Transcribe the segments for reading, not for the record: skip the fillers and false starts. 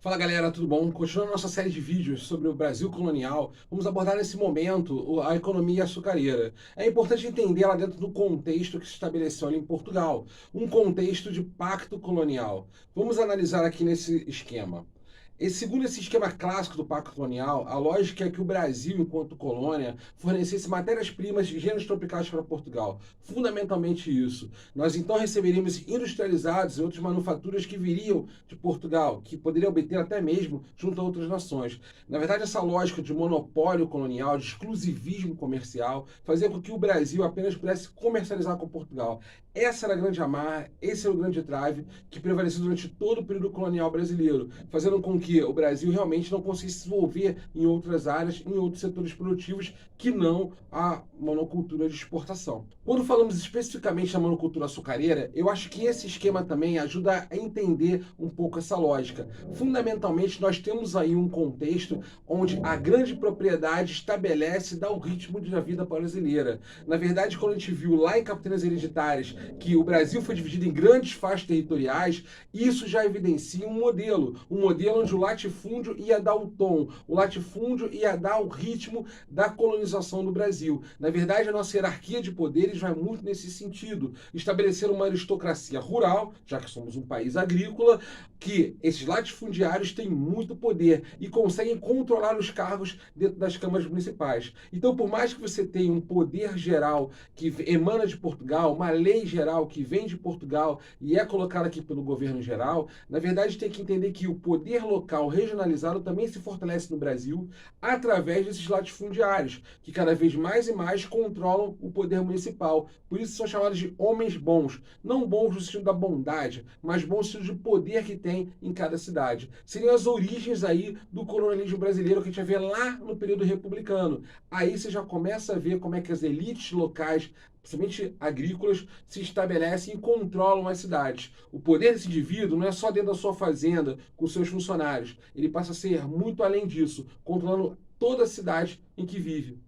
Fala galera, tudo bom? Continuando nossa série de vídeos sobre o Brasil colonial, vamos abordar nesse momento a economia açucareira. É importante entender ela dentro do contexto que se estabeleceu ali em Portugal, um contexto de pacto colonial. Vamos analisar aqui nesse esquema. Segundo esse esquema clássico do Pacto Colonial, a lógica é que o Brasil, enquanto colônia, fornecesse matérias-primas de gêneros tropicais para Portugal. Fundamentalmente isso. Nós então receberíamos industrializados e outras manufaturas que viriam de Portugal, que poderiam obter até mesmo junto a outras nações. Na verdade, essa lógica de monopólio colonial, de exclusivismo comercial, fazia com que o Brasil apenas pudesse comercializar com Portugal. Essa era a grande amarra, esse era o grande drive que prevaleceu durante todo o período colonial brasileiro, fazendo com que o Brasil realmente não conseguisse se desenvolver em outras áreas, em outros setores produtivos, que não a monocultura de exportação. Quando falamos especificamente da monocultura açucareira, eu acho que esse esquema também ajuda a entender um pouco essa lógica. Fundamentalmente, nós temos aí um contexto onde a grande propriedade estabelece e dá o ritmo da vida brasileira. Na verdade, quando a gente viu lá em Capitanias Hereditárias que o Brasil foi dividido em grandes faixas territoriais, isso já evidencia um modelo onde o latifúndio ia dar o tom, o latifúndio ia dar o ritmo da colonização do Brasil. Na verdade, a nossa hierarquia de poderes vai muito nesse sentido, estabelecer uma aristocracia rural, já que somos um país agrícola, que esses latifundiários têm muito poder e conseguem controlar os cargos dentro das câmaras municipais. Então, por mais que você tenha um poder geral que emana de Portugal, uma lei geral que vem de Portugal e é colocada aqui pelo governo geral, na verdade tem que entender que o poder local regionalizado também se fortalece no Brasil através desses latifundiários, que cada vez mais e mais controlam o poder municipal. Por isso são chamados de homens bons. Não bons no sentido da bondade, mas bons no sentido de poder que tem em cada cidade. Seriam as origens aí do colonialismo brasileiro que a gente vai ver lá no período republicano. Aí você já começa a ver como é que as elites locais, principalmente agrícolas, se estabelecem e controlam as cidades. O poder desse indivíduo não é só dentro da sua fazenda, com seus funcionários. Ele passa a ser muito além disso, controlando toda a cidade em que vive.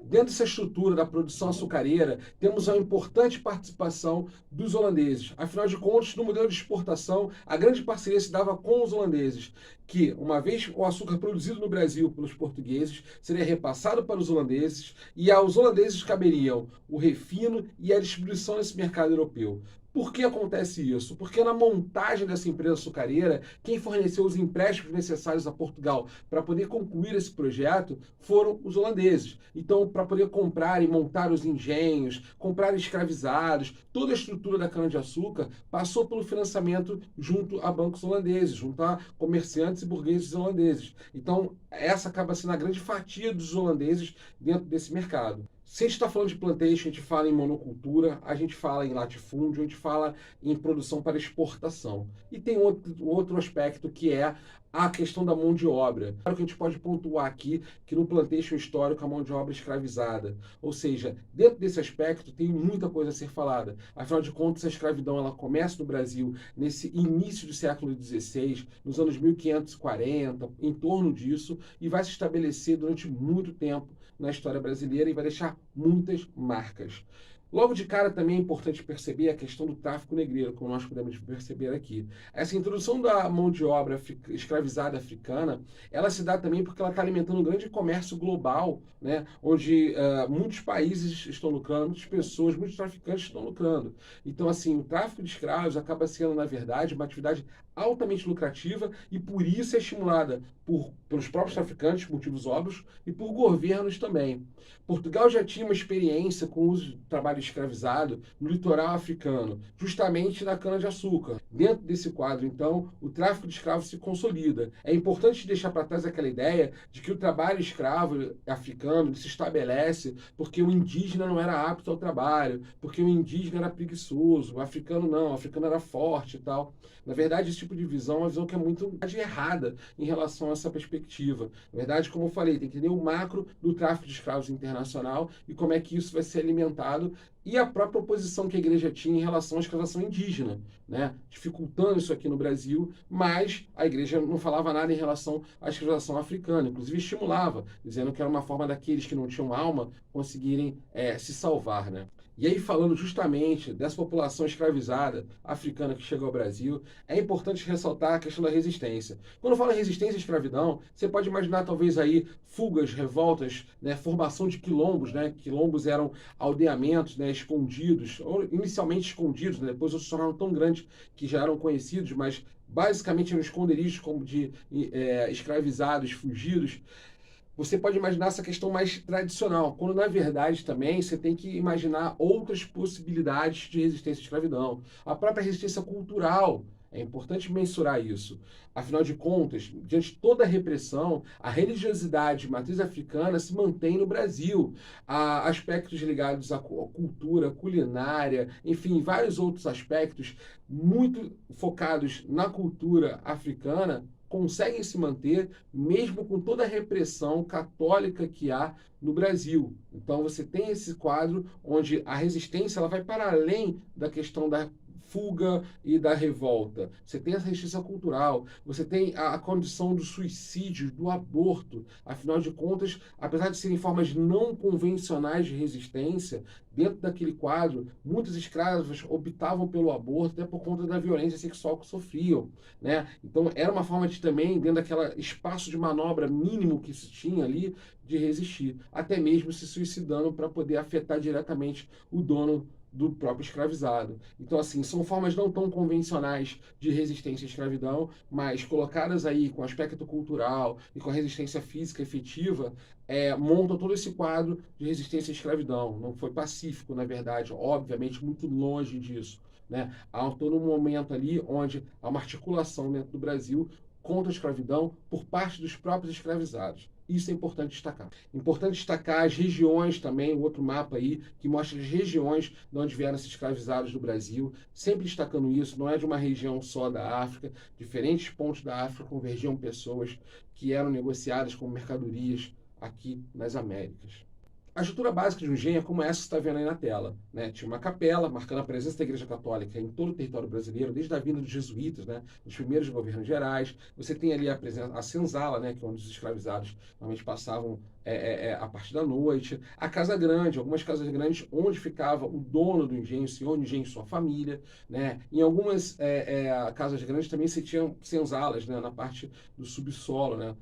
Dentro dessa estrutura da produção açucareira, temos uma importante participação dos holandeses. Afinal de contas, no modelo de exportação, a grande parceria se dava com os holandeses, que, uma vez o açúcar produzido no Brasil pelos portugueses, seria repassado para os holandeses, e aos holandeses caberiam o refino e a distribuição nesse mercado europeu. Por que acontece isso? Porque na montagem dessa empresa açucareira, quem forneceu os empréstimos necessários a Portugal para poder concluir esse projeto foram os holandeses. Então, para poder comprar e montar os engenhos, comprar escravizados, toda a estrutura da cana-de-açúcar passou pelo financiamento junto a bancos holandeses, junto a comerciantes e burgueses holandeses. Então, essa acaba sendo a grande fatia dos holandeses dentro desse mercado. Se a gente está falando de plantation, a gente fala em monocultura, a gente fala em latifúndio, a gente fala em produção para exportação. E tem outro aspecto que é a questão da mão de obra. Claro que a gente pode pontuar aqui que no plantation histórico a mão de obra é escravizada. Ou seja, dentro desse aspecto tem muita coisa a ser falada. Afinal de contas, a escravidão ela começa no Brasil nesse início do século XVI, nos anos 1540, em torno disso, e vai se estabelecer durante muito tempo na história brasileira e vai deixar muitas marcas. Logo de cara também é importante perceber a questão do tráfico negreiro, como nós podemos perceber aqui. Essa introdução da mão de obra escravizada africana, ela se dá também porque ela está alimentando um grande comércio global, né, onde muitos países estão lucrando, muitas pessoas, muitos traficantes estão lucrando. Então, assim, o tráfico de escravos acaba sendo, na verdade, uma atividade altamente lucrativa e por isso é estimulada pelos próprios traficantes, motivos óbvios, e por governos também. Portugal já tinha uma experiência com o uso de trabalho escravizado no litoral africano, justamente na cana-de-açúcar. Dentro desse quadro, então, o tráfico de escravos se consolida. É importante deixar para trás aquela ideia de que o trabalho escravo africano se estabelece porque o indígena não era apto ao trabalho, porque o indígena era preguiçoso, o africano não, o africano era forte e tal. Na verdade, esse tipo de visão é uma visão que é muito errada em relação a essa perspectiva. Na verdade, como eu falei, tem que entender o macro do tráfico de escravos internacional e como é que isso vai ser alimentado e a própria oposição que a igreja tinha em relação à escravização indígena, né? Dificultando isso aqui no Brasil, mas a igreja não falava nada em relação à escravização africana, inclusive estimulava, dizendo que era uma forma daqueles que não tinham alma conseguirem se salvar, né? E aí, falando justamente dessa população escravizada africana que chegou ao Brasil, é importante ressaltar a questão da resistência. Quando fala em resistência à escravidão, você pode imaginar talvez aí fugas, revoltas, né, formação de quilombos, né? Quilombos eram aldeamentos, né, escondidos, ou inicialmente escondidos, né, depois se tornaram tão grandes que já eram conhecidos, mas basicamente eram esconderijos como de escravizados, fugidos. Você pode imaginar essa questão mais tradicional, quando na verdade também você tem que imaginar outras possibilidades de resistência à escravidão. A própria resistência cultural, é importante mensurar isso. Afinal de contas, diante de toda a repressão, a religiosidade matriz africana se mantém no Brasil. Há aspectos ligados à cultura, culinária, enfim, vários outros aspectos muito focados na cultura africana conseguem se manter mesmo com toda a repressão católica que há no Brasil. Então você tem esse quadro onde a resistência ela vai para além da questão da fuga e da revolta. Você tem a resistência cultural, você tem a condição do suicídio, do aborto. Afinal de contas, apesar de serem formas não convencionais de resistência, dentro daquele quadro, muitos escravos optavam pelo aborto até por conta da violência sexual que sofriam, né? Então era uma forma de também, dentro daquele espaço de manobra mínimo que se tinha ali, de resistir, até mesmo se suicidando para poder afetar diretamente o dono do próprio escravizado. Então, assim, são formas não tão convencionais de resistência à escravidão, mas colocadas aí com aspecto cultural e com a resistência física efetiva, montam todo esse quadro de resistência à escravidão. Não foi pacífico, na verdade, obviamente, muito longe disso, né? Há todo um momento ali onde há uma articulação dentro do Brasil contra a escravidão por parte dos próprios escravizados. Isso é importante destacar. Importante destacar as regiões também, o outro mapa aí, que mostra as regiões de onde vieram esses escravizados do Brasil. Sempre destacando isso, não é de uma região só da África. Diferentes pontos da África convergiam pessoas que eram negociadas como mercadorias aqui nas Américas. A estrutura básica de um engenho é como essa que você está vendo aí na tela, né? Tinha uma capela, marcando a presença da Igreja Católica em todo o território brasileiro, desde a vinda dos jesuítas, né? Dos primeiros governos gerais. Você tem ali a senzala, né? Que é onde os escravizados normalmente passavam a partir da noite. A casa grande, algumas casas grandes, onde ficava o dono do engenho, o senhor do engenho e sua família, né? Em algumas casas grandes também se tinham senzalas, né? Na parte do subsolo, né?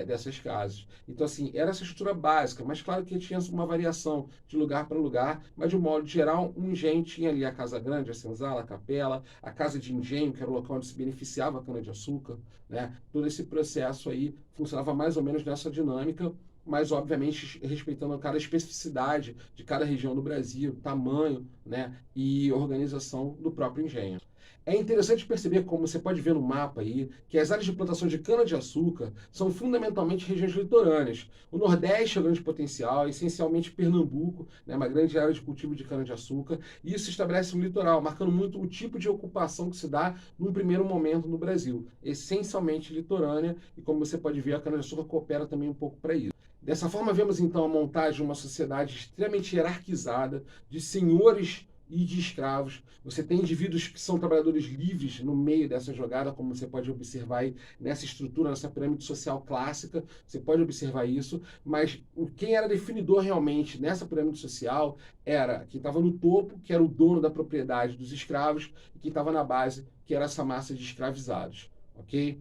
Dessas casas. Então, assim, era essa estrutura básica, mas claro que tinha uma variação de lugar para lugar, mas de um modo geral, um engenho tinha ali a casa grande, a senzala, a capela, a casa de engenho, que era o local onde se beneficiava a cana-de-açúcar, né? Todo esse processo aí funcionava mais ou menos nessa dinâmica, mas obviamente respeitando cada especificidade de cada região do Brasil, tamanho, né, e organização do próprio engenho. É interessante perceber, como você pode ver no mapa aí, que as áreas de plantação de cana-de-açúcar são fundamentalmente regiões litorâneas. O Nordeste é o grande potencial, essencialmente Pernambuco, né, uma grande área de cultivo de cana-de-açúcar, e isso estabelece um litoral, marcando muito o tipo de ocupação que se dá num primeiro momento no Brasil, essencialmente litorânea, e como você pode ver, a cana-de-açúcar coopera também um pouco para isso. Dessa forma, vemos então a montagem de uma sociedade extremamente hierarquizada, de senhores e de escravos. Você tem indivíduos que são trabalhadores livres no meio dessa jogada, como você pode observar aí nessa estrutura, nessa pirâmide social clássica, você pode observar isso, mas quem era definidor realmente nessa pirâmide social era quem estava no topo, que era o dono da propriedade dos escravos, e quem estava na base, que era essa massa de escravizados, ok?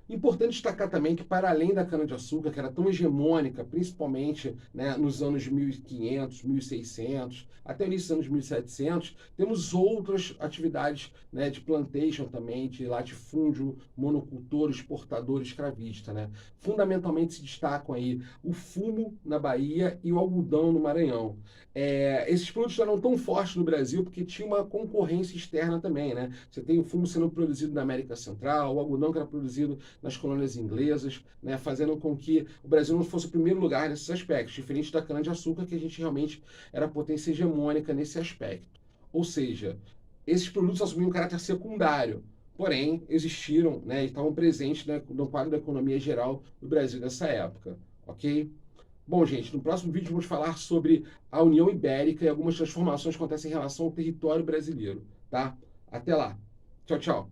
Importante destacar também que, para além da cana-de-açúcar, que era tão hegemônica, principalmente, né, nos anos 1500, 1600, até o início dos anos 1700, temos outras atividades, né, de plantation também, de latifúndio, monocultor, exportador, escravista. Né? Fundamentalmente se destacam aí o fumo na Bahia e o algodão no Maranhão. Esses produtos eram tão fortes no Brasil porque tinha uma concorrência externa também. Né? Você tem o fumo sendo produzido na América Central, o algodão que era produzido nas colônias inglesas, né, fazendo com que o Brasil não fosse o primeiro lugar nesses aspectos, diferente da cana-de-açúcar, que a gente realmente era a potência hegemônica nesse aspecto. Ou seja, esses produtos assumiam um caráter secundário, porém existiram, né, e estavam presentes, né, no quadro da economia geral do Brasil nessa época, ok? Bom, gente, no próximo vídeo vamos falar sobre a União Ibérica e algumas transformações que acontecem em relação ao território brasileiro, tá? Até lá. Tchau, tchau.